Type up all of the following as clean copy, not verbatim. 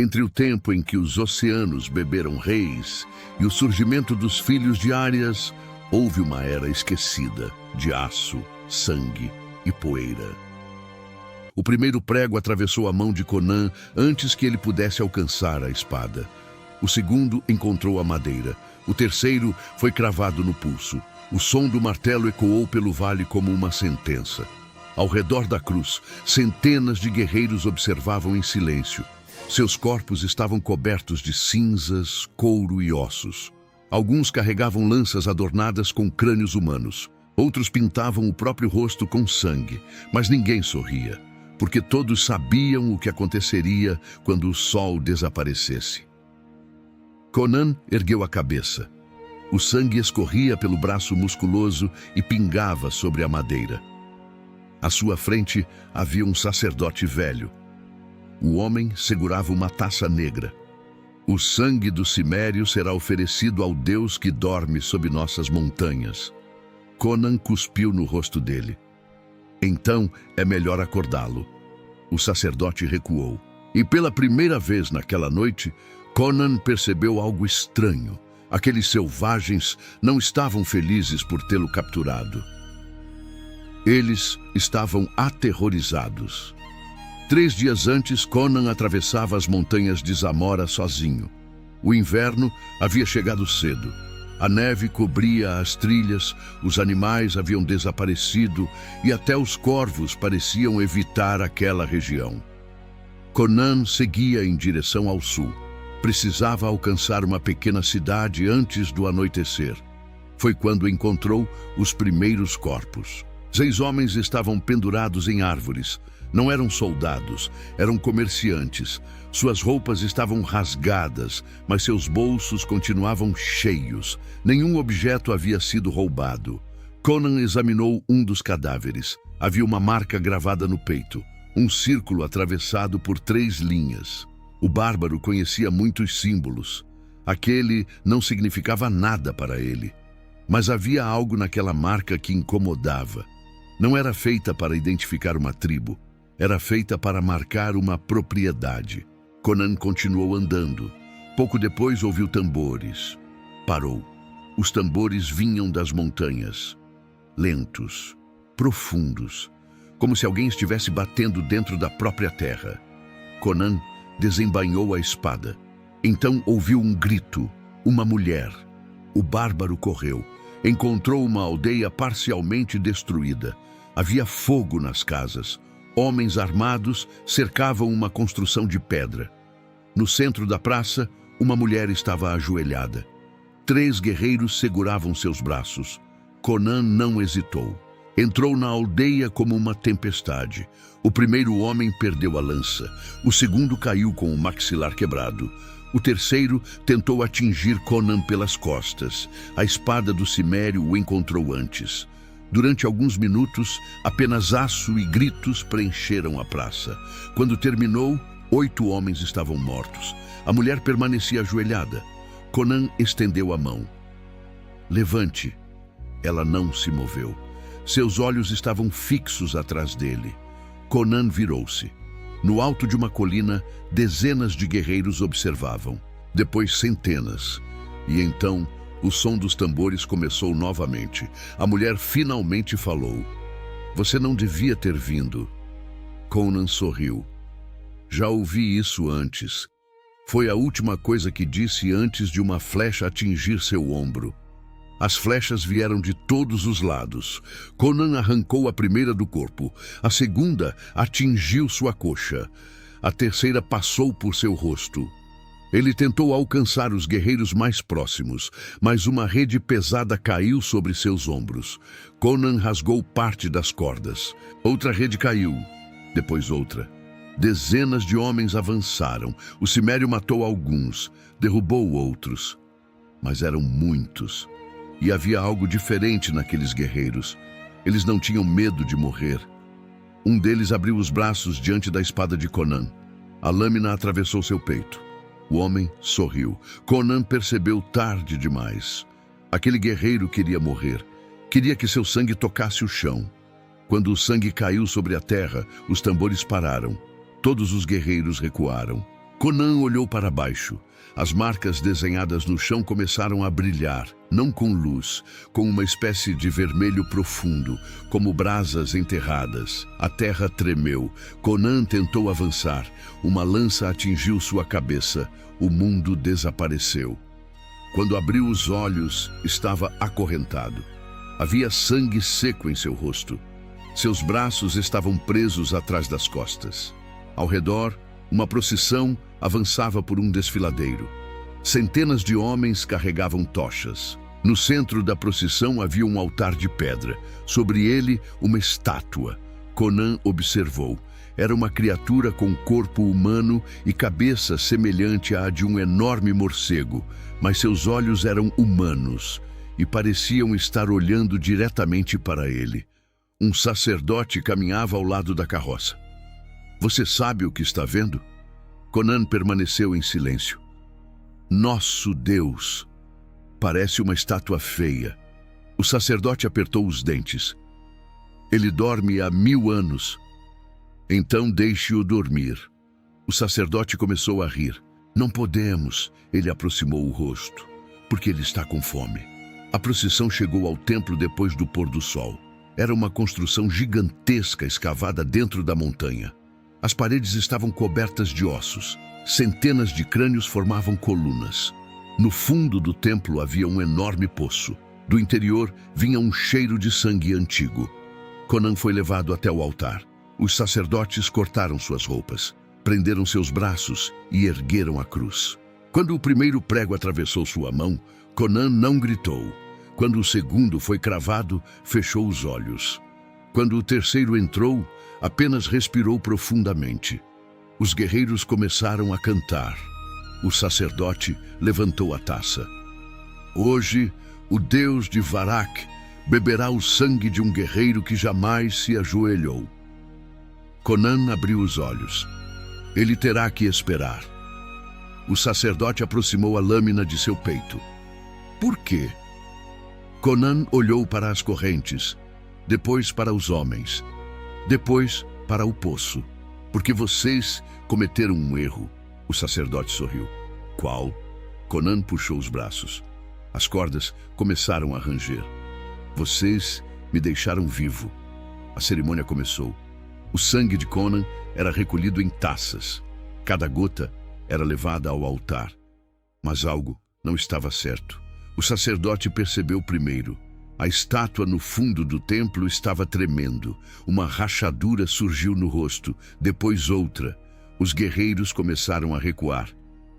Entre o tempo em que os oceanos beberam reis e o surgimento dos filhos de Árias, houve uma era esquecida de aço, sangue e poeira. O primeiro prego atravessou a mão de Conan antes que ele pudesse alcançar a espada. O segundo encontrou a madeira. O terceiro foi cravado no pulso. O som do martelo ecoou pelo vale como uma sentença. Ao redor da cruz, centenas de guerreiros observavam em silêncio. Seus corpos estavam cobertos de cinzas, couro e ossos. Alguns carregavam lanças adornadas com crânios humanos. Outros pintavam o próprio rosto com sangue, mas ninguém sorria, porque todos sabiam o que aconteceria quando o sol desaparecesse. Conan ergueu a cabeça. O sangue escorria pelo braço musculoso e pingava sobre a madeira. À sua frente havia um sacerdote velho. O homem segurava uma taça negra. O sangue do cimério será oferecido ao Deus que dorme sob nossas montanhas. Conan cuspiu no rosto dele. Então é melhor acordá-lo. O sacerdote recuou. E pela primeira vez naquela noite, Conan percebeu algo estranho. Aqueles selvagens não estavam felizes por tê-lo capturado. Eles estavam aterrorizados. 3 dias antes, Conan atravessava as montanhas de Zamora sozinho. O inverno havia chegado cedo. A neve cobria as trilhas, os animais haviam desaparecido e até os corvos pareciam evitar aquela região. Conan seguia em direção ao sul. Precisava alcançar uma pequena cidade antes do anoitecer. Foi quando encontrou os primeiros corpos. 6 homens estavam pendurados em árvores. Não eram soldados, eram comerciantes. Suas roupas estavam rasgadas, mas seus bolsos continuavam cheios. Nenhum objeto havia sido roubado. Conan examinou um dos cadáveres. Havia uma marca gravada no peito, um círculo atravessado por 3 linhas. O bárbaro conhecia muitos símbolos. Aquele não significava nada para ele. Mas havia algo naquela marca que incomodava. Não era feita para identificar uma tribo. Era feita para marcar uma propriedade. Conan continuou andando. Pouco depois ouviu tambores. Parou. Os tambores vinham das montanhas. Lentos, profundos, como se alguém estivesse batendo dentro da própria terra. Conan desembainhou a espada. Então ouviu um grito. Uma mulher. O bárbaro correu. Encontrou uma aldeia parcialmente destruída. Havia fogo nas casas. Homens armados cercavam uma construção de pedra. No centro da praça, uma mulher estava ajoelhada. 3 guerreiros seguravam seus braços. Conan não hesitou. Entrou na aldeia como uma tempestade. O primeiro homem perdeu a lança. O segundo caiu com o maxilar quebrado. O terceiro tentou atingir Conan pelas costas. A espada do cimério o encontrou antes. Durante alguns minutos, apenas aço e gritos preencheram a praça. Quando terminou, 8 homens estavam mortos. A mulher permanecia ajoelhada. Conan estendeu a mão. Levante. Ela não se moveu. Seus olhos estavam fixos atrás dele. Conan virou-se. No alto de uma colina, dezenas de guerreiros observavam. Depois centenas. E então, o som dos tambores começou novamente. A mulher finalmente falou. Você não devia ter vindo. Conan sorriu. Já ouvi isso antes. Foi a última coisa que disse antes de uma flecha atingir seu ombro. As flechas vieram de todos os lados. Conan arrancou a primeira do corpo. A segunda atingiu sua coxa. A terceira passou por seu rosto. Ele tentou alcançar os guerreiros mais próximos, mas uma rede pesada caiu sobre seus ombros. Conan rasgou parte das cordas. Outra rede caiu, depois outra. Dezenas de homens avançaram. O cimério matou alguns, derrubou outros. Mas eram muitos. E havia algo diferente naqueles guerreiros. Eles não tinham medo de morrer. Um deles abriu os braços diante da espada de Conan. A lâmina atravessou seu peito. O homem sorriu. Conan percebeu tarde demais. Aquele guerreiro queria morrer. Queria que seu sangue tocasse o chão. Quando o sangue caiu sobre a terra, os tambores pararam. Todos os guerreiros recuaram. Conan olhou para baixo. As marcas desenhadas no chão começaram a brilhar, não com luz, com uma espécie de vermelho profundo, como brasas enterradas. A terra tremeu. Conan tentou avançar. Uma lança atingiu sua cabeça. O mundo desapareceu. Quando abriu os olhos, estava acorrentado. Havia sangue seco em seu rosto. Seus braços estavam presos atrás das costas. Ao redor, uma procissão avançava por um desfiladeiro. Centenas de homens carregavam tochas. No centro da procissão havia um altar de pedra. Sobre ele, uma estátua. Conan observou. Era uma criatura com corpo humano e cabeça semelhante à de um enorme morcego, mas seus olhos eram humanos e pareciam estar olhando diretamente para ele. Um sacerdote caminhava ao lado da carroça. Você sabe o que está vendo? Conan permaneceu em silêncio. Nosso Deus! Parece uma estátua feia. O sacerdote apertou os dentes. Ele dorme há 1000 anos. Então deixe-o dormir. O sacerdote começou a rir. Não podemos, ele aproximou o rosto, porque ele está com fome. A procissão chegou ao templo depois do pôr do sol. Era uma construção gigantesca escavada dentro da montanha. As paredes estavam cobertas de ossos. Centenas de crânios formavam colunas. No fundo do templo havia um enorme poço. Do interior vinha um cheiro de sangue antigo. Conan foi levado até o altar. Os sacerdotes cortaram suas roupas, prenderam seus braços e ergueram a cruz. Quando o primeiro prego atravessou sua mão, Conan não gritou. Quando o segundo foi cravado, fechou os olhos. Quando o terceiro entrou, apenas respirou profundamente. Os guerreiros começaram a cantar. O sacerdote levantou a taça. Hoje, o Deus de Varak beberá o sangue de um guerreiro que jamais se ajoelhou. Conan abriu os olhos. Ele terá que esperar. O sacerdote aproximou a lâmina de seu peito. Por quê? Conan olhou para as correntes, depois para os homens, depois para o poço. Porque vocês cometeram um erro. O sacerdote sorriu. Qual? Conan puxou os braços. As cordas começaram a ranger. Vocês me deixaram vivo. A cerimônia começou. O sangue de Conan era recolhido em taças. Cada gota era levada ao altar. Mas algo não estava certo. O sacerdote percebeu primeiro. A estátua no fundo do templo estava tremendo. Uma rachadura surgiu no rosto, depois outra. Os guerreiros começaram a recuar.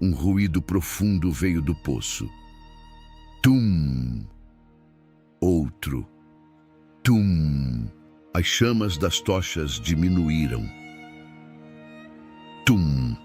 Um ruído profundo veio do poço. Tum! Outro. Tum! As chamas das tochas diminuíram. Tum!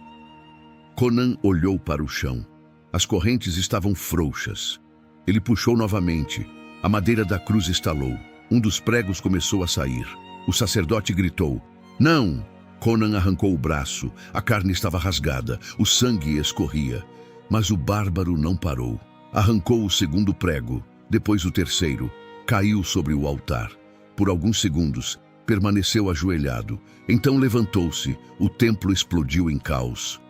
Conan olhou para o chão. As correntes estavam frouxas. Ele puxou novamente. A madeira da cruz estalou. Um dos pregos começou a sair. O sacerdote gritou: Não! Conan arrancou o braço. A carne estava rasgada. O sangue escorria. Mas o bárbaro não parou. Arrancou o segundo prego. Depois o terceiro. Caiu sobre o altar. Por alguns segundos, permaneceu ajoelhado. Então levantou-se. O templo explodiu em caos.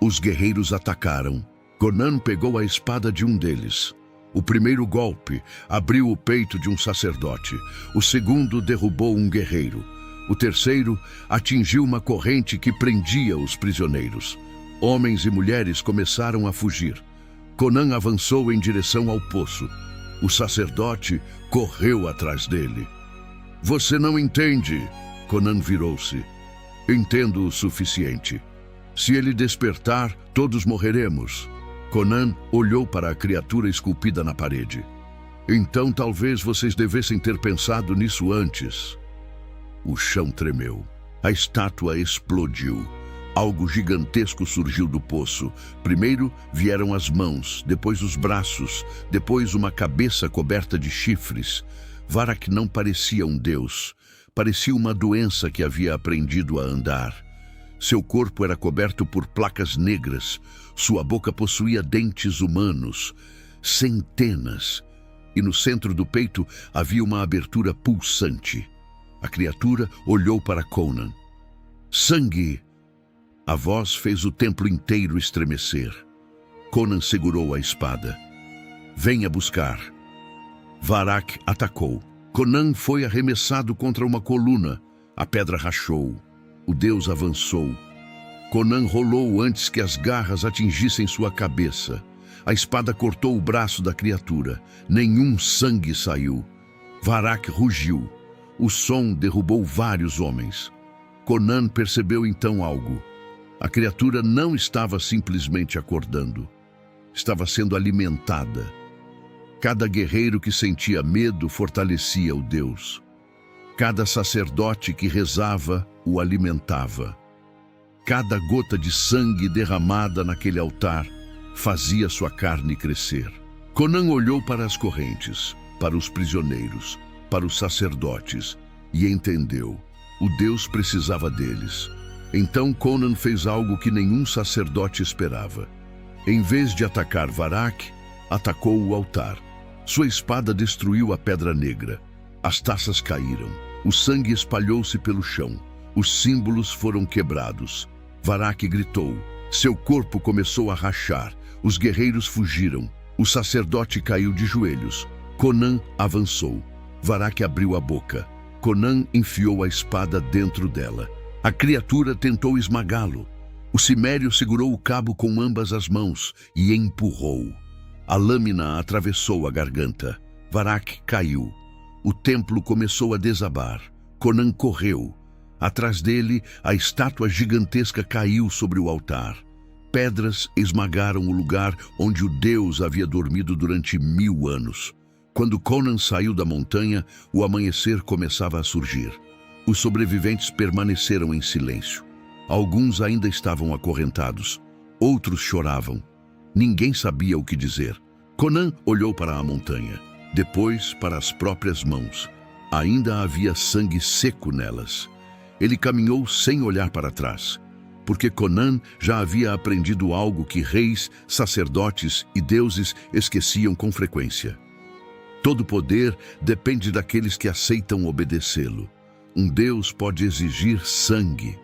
Os guerreiros atacaram. Conan pegou a espada de um deles. O primeiro golpe abriu o peito de um sacerdote. O segundo derrubou um guerreiro. O terceiro atingiu uma corrente que prendia os prisioneiros. Homens e mulheres começaram a fugir. Conan avançou em direção ao poço. O sacerdote correu atrás dele. Você não entende. Conan virou-se. Entendo o suficiente. Se ele despertar, todos morreremos. Conan olhou para a criatura esculpida na parede. Então talvez vocês devessem ter pensado nisso antes. O chão tremeu. A estátua explodiu. Algo gigantesco surgiu do poço. Primeiro vieram as mãos, depois os braços, depois uma cabeça coberta de chifres. Varak não parecia um deus. Parecia uma doença que havia aprendido a andar. Seu corpo era coberto por placas negras. Sua boca possuía dentes humanos. Centenas. E no centro do peito havia uma abertura pulsante. A criatura olhou para Conan. Sangue! A voz fez o templo inteiro estremecer. Conan segurou a espada. Venha buscar. Varak atacou. Conan foi arremessado contra uma coluna. A pedra rachou. O deus avançou. Conan rolou antes que as garras atingissem sua cabeça. A espada cortou o braço da criatura. Nenhum sangue saiu. Varak rugiu. O som derrubou vários homens. Conan percebeu então algo. A criatura não estava simplesmente acordando. Estava sendo alimentada. Cada guerreiro que sentia medo fortalecia o deus. Cada sacerdote que rezava o alimentava. Cada gota de sangue derramada naquele altar fazia sua carne crescer. Conan olhou para as correntes, para os prisioneiros, para os sacerdotes e entendeu. O Deus precisava deles. Então Conan fez algo que nenhum sacerdote esperava. Em vez de atacar Varak, atacou o altar. Sua espada destruiu a pedra negra. As taças caíram. O sangue espalhou-se pelo chão. Os símbolos foram quebrados. Varak gritou. Seu corpo começou a rachar. Os guerreiros fugiram. O sacerdote caiu de joelhos. Conan avançou. Varak abriu a boca. Conan enfiou a espada dentro dela. A criatura tentou esmagá-lo. O cimério segurou o cabo com ambas as mãos e empurrou. A lâmina atravessou a garganta. Varak caiu. O templo começou a desabar. Conan correu. Atrás dele, a estátua gigantesca caiu sobre o altar. Pedras esmagaram o lugar onde o deus havia dormido durante 1000 anos. Quando Conan saiu da montanha, o amanhecer começava a surgir. Os sobreviventes permaneceram em silêncio. Alguns ainda estavam acorrentados. Outros choravam. Ninguém sabia o que dizer. Conan olhou para a montanha, depois para as próprias mãos. Ainda havia sangue seco nelas. Ele caminhou sem olhar para trás, porque Conan já havia aprendido algo que reis, sacerdotes e deuses esqueciam com frequência. Todo poder depende daqueles que aceitam obedecê-lo. Um deus pode exigir sangue.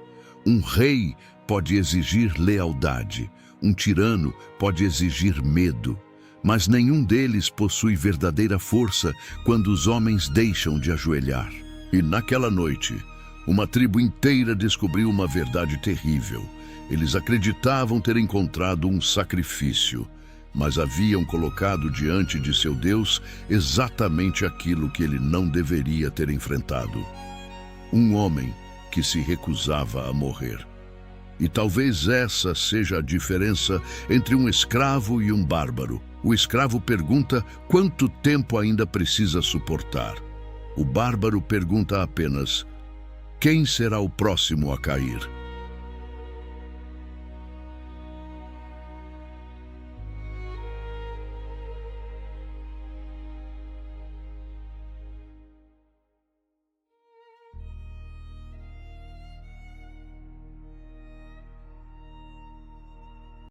Um rei pode exigir lealdade. Um tirano pode exigir medo. Mas nenhum deles possui verdadeira força quando os homens deixam de ajoelhar. E naquela noite, uma tribo inteira descobriu uma verdade terrível. Eles acreditavam ter encontrado um sacrifício, mas haviam colocado diante de seu Deus exatamente aquilo que ele não deveria ter enfrentado. Um homem que se recusava a morrer. E talvez essa seja a diferença entre um escravo e um bárbaro. O escravo pergunta quanto tempo ainda precisa suportar. O bárbaro pergunta apenas: quem será o próximo a cair?